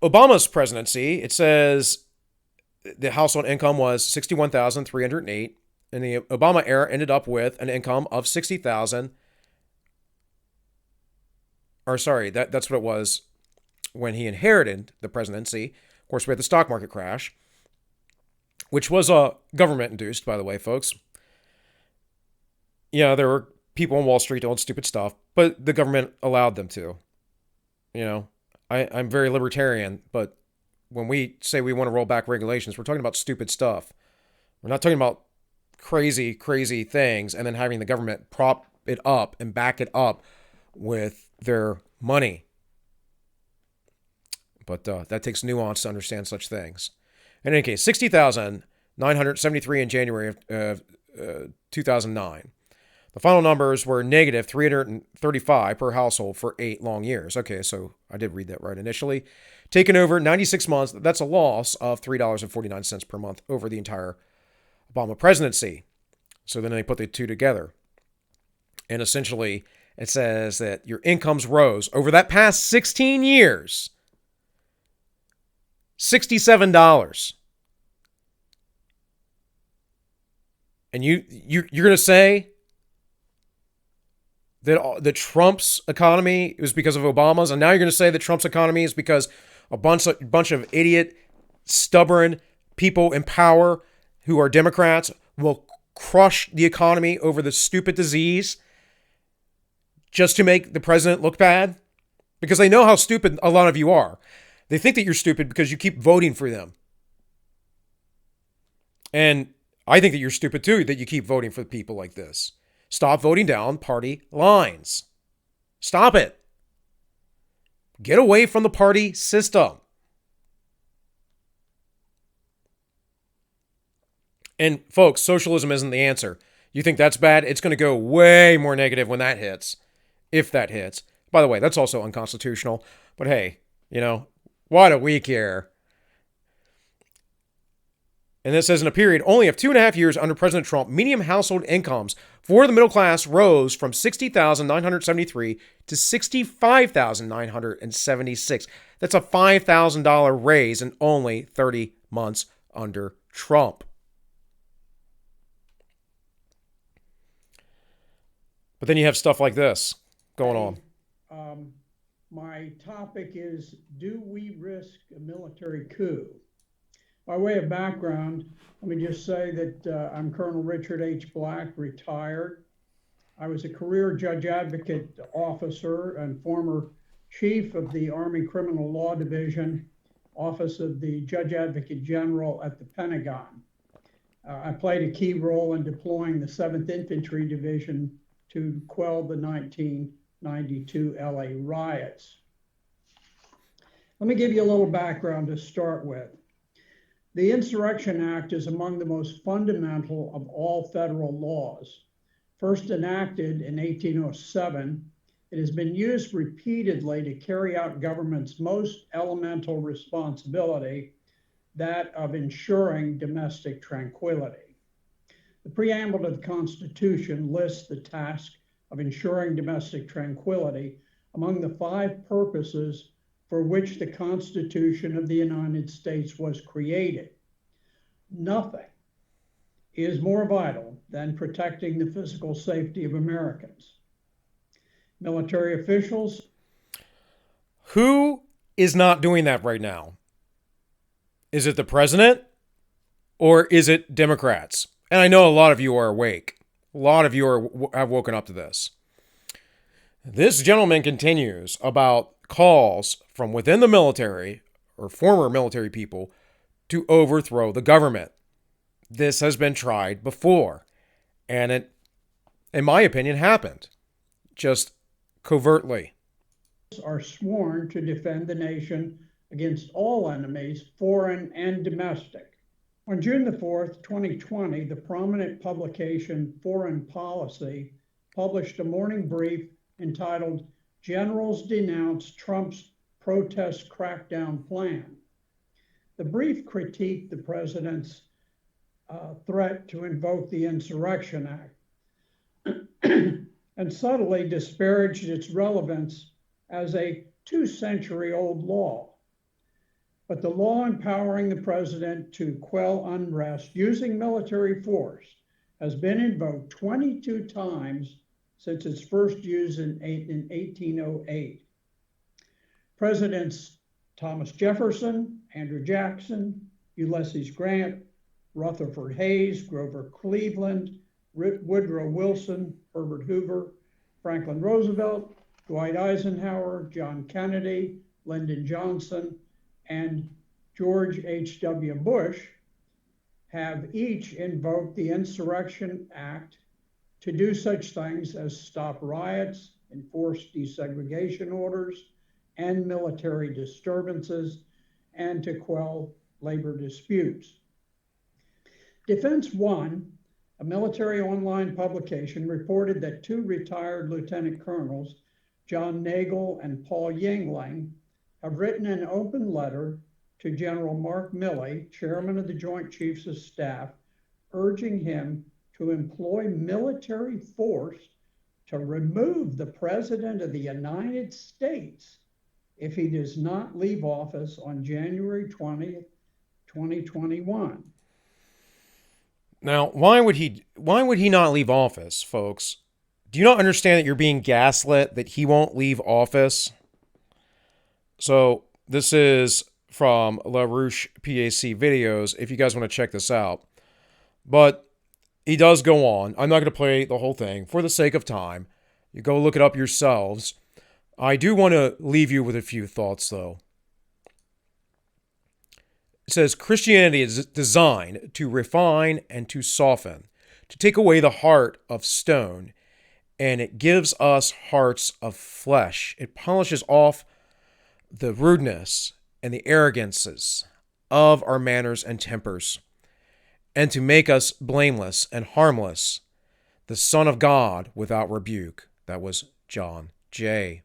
Obama's presidency, it says the household income was $61,308, and the Obama era ended up with an income of $60,000. Or sorry, that's what it was when he inherited the presidency. Of course, we had the stock market crash, which was government-induced, by the way, folks. Yeah, there were people on Wall Street doing stupid stuff, but the government allowed them to. You know, I'm very libertarian, but when we say we want to roll back regulations, we're talking about stupid stuff. We're not talking about crazy, crazy things and then having the government prop it up and back it up with their money. But that takes nuance to understand such things. In any case, $60,973 in January of 2009. The final numbers were negative $335 per household for 8 long years. Okay, so I did read that right initially. Taken over 96 months, that's a loss of $3.49 per month over the entire Obama presidency. So then they put the two together. And essentially, it says that your incomes rose over that past 16 years. $67. And you're going to say that the Trump's economy was because of Obama's, and now you're going to say that Trump's economy is because a bunch of idiot, stubborn people in power who are Democrats will crush the economy over the stupid disease just to make the president look bad? Because they know how stupid a lot of you are. They think that you're stupid because you keep voting for them. And I think that you're stupid too, that you keep voting for people like this. Stop voting down party lines. Stop it. Get away from the party system. And folks, socialism isn't the answer. You think that's bad? It's going to go way more negative when that hits. If that hits. By the way, that's also unconstitutional. But hey, what do we care? And this says in a period only of 2.5 years under President Trump, median household incomes for the middle class rose from $60,973 to $65,976. That's a $5,000 raise in only 30 months under Trump. But then you have stuff like this going on. My topic is, do we risk a military coup? By way of background, let me just say that I'm Colonel Richard H. Black, retired. I was a career judge advocate officer and former chief of the Army Criminal Law Division, Office of the Judge Advocate General at the Pentagon. I played a key role in deploying the 7th Infantry Division to quell the 1992 LA riots. Let me give you a little background to start with. The Insurrection Act is among the most fundamental of all federal laws. First enacted in 1807, it has been used repeatedly to carry out government's most elemental responsibility, that of ensuring domestic tranquility. The preamble to the Constitution lists the task of ensuring domestic tranquility among the 5 purposes for which the Constitution of the United States was created. Nothing is more vital than protecting the physical safety of Americans. Military officials. Who is not doing that right now? Is it the president or is it Democrats? And I know a lot of you are awake. A lot of you have woken up to this. This gentleman continues about calls from within the military or former military people to overthrow the government. this has been tried before. And it, in my opinion, happened. Just covertly. Are sworn to defend the nation against all enemies, foreign and domestic. On June the 4th, 2020, the prominent publication Foreign Policy published a morning brief entitled Generals Denounce Trump's Protest Crackdown Plan. The brief critiqued the president's threat to invoke the Insurrection Act and subtly disparaged its relevance as a 2-century-old law. But the law empowering the president to quell unrest using military force has been invoked 22 times since its first use in 1808. Presidents Thomas Jefferson, Andrew Jackson, Ulysses Grant, Rutherford Hayes, Grover Cleveland, Woodrow Wilson, Herbert Hoover, Franklin Roosevelt, Dwight Eisenhower, John Kennedy, Lyndon Johnson, and George H.W. Bush have each invoked the Insurrection Act to do such things as stop riots, enforce desegregation orders, end military disturbances, and to quell labor disputes. Defense One, a military online publication, reported that 2 retired lieutenant colonels, John Nagel and Paul Yingling, have written an open letter to General Mark Milley, chairman of the Joint Chiefs of Staff, urging him to employ military force to remove the President of the United States if he does not leave office on January 20th, 2021. Now, why would he not leave office, folks? Do you not understand that you're being gaslit, that he won't leave office? So this is from LaRouche PAC videos, if you guys want to check this out. But he does go on. I'm not going to play the whole thing for the sake of time. You go look it up yourselves. I do want to leave you with a few thoughts, though. It says, Christianity is designed to refine and to soften, to take away the heart of stone, and it gives us hearts of flesh. It polishes off the rudeness and the arrogances of our manners and tempers, and to make us blameless and harmless, the Son of God without rebuke. That was John J.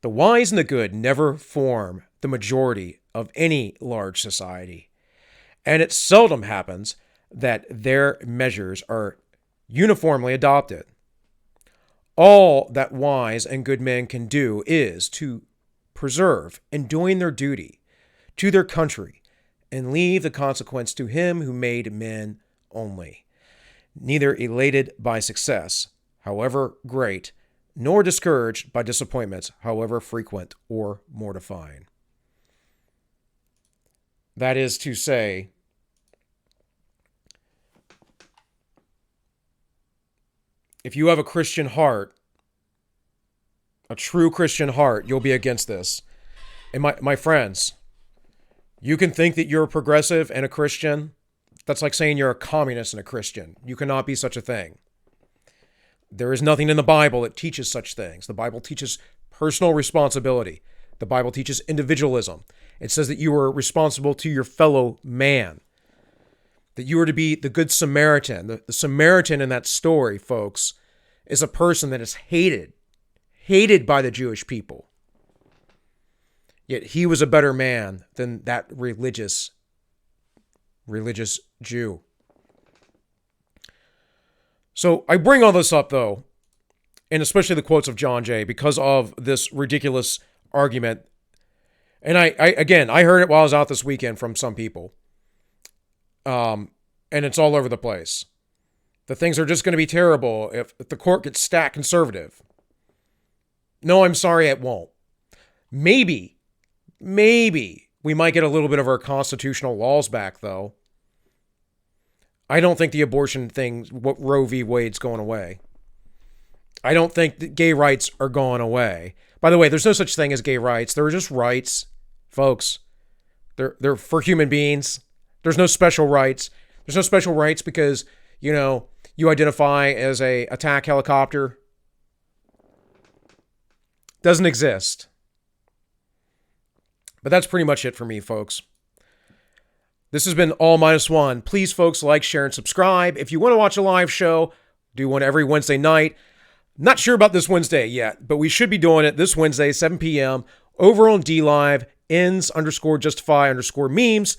The wise and the good never form the majority of any large society, and it seldom happens that their measures are uniformly adopted. All that wise and good men can do is to preserve in doing their duty to their country and leave the consequence to him who made men only, neither elated by success, however great, nor discouraged by disappointments, however frequent or mortifying. That is to say, if you have a Christian heart, a true Christian heart, you'll be against this. And my friends, you can think that you're a progressive and a Christian. That's like saying you're a communist and a Christian. You cannot be such a thing. There is nothing in the Bible that teaches such things. The Bible teaches personal responsibility. The Bible teaches individualism. It says that you are responsible to your fellow man, that you are to be the good Samaritan. The Samaritan in that story, folks, is a person that is hated by the Jewish people. Yet he was a better man than that religious Jew. So I bring all this up, though, and especially the quotes of John Jay, because of this ridiculous argument. And I heard it while I was out this weekend from some people. And it's all over the place. The things are just going to be terrible if the court gets stacked conservative. No, I'm sorry, it won't. Maybe we might get a little bit of our constitutional laws back, though. I don't think the abortion thing, what Roe v. Wade's going away. I don't think that gay rights are going away. By the way, there's no such thing as gay rights. They're just rights, folks. They're for human beings. There's no special rights. There's no special rights because, you identify as a attack helicopter. Doesn't exist. But that's pretty much it for me, folks. This has been AllMinucOne. Please, folks, like, share, and subscribe. If you want to watch a live show, do one every Wednesday night. Not sure about this Wednesday yet, but we should be doing it this Wednesday, 7 p.m. over on DLive, ends_justify_memes.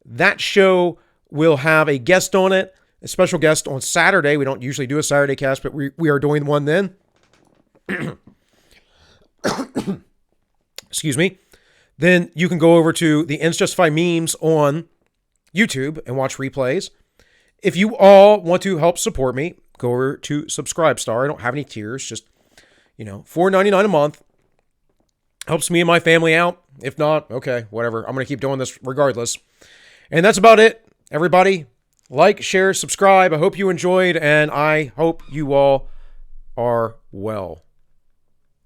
That show will have a guest on it, a special guest on Saturday. We don't usually do a Saturday cast, but we are doing one then. Excuse me. Then you can go over to the Ends Justify memes on YouTube and watch replays. If you all want to help support me, go over to Subscribestar. I don't have any tiers, just, $4.99 a month. Helps me and my family out. If not, okay, whatever. I'm going to keep doing this regardless. And that's about it. Everybody, like, share, subscribe. I hope you enjoyed, and I hope you all are well.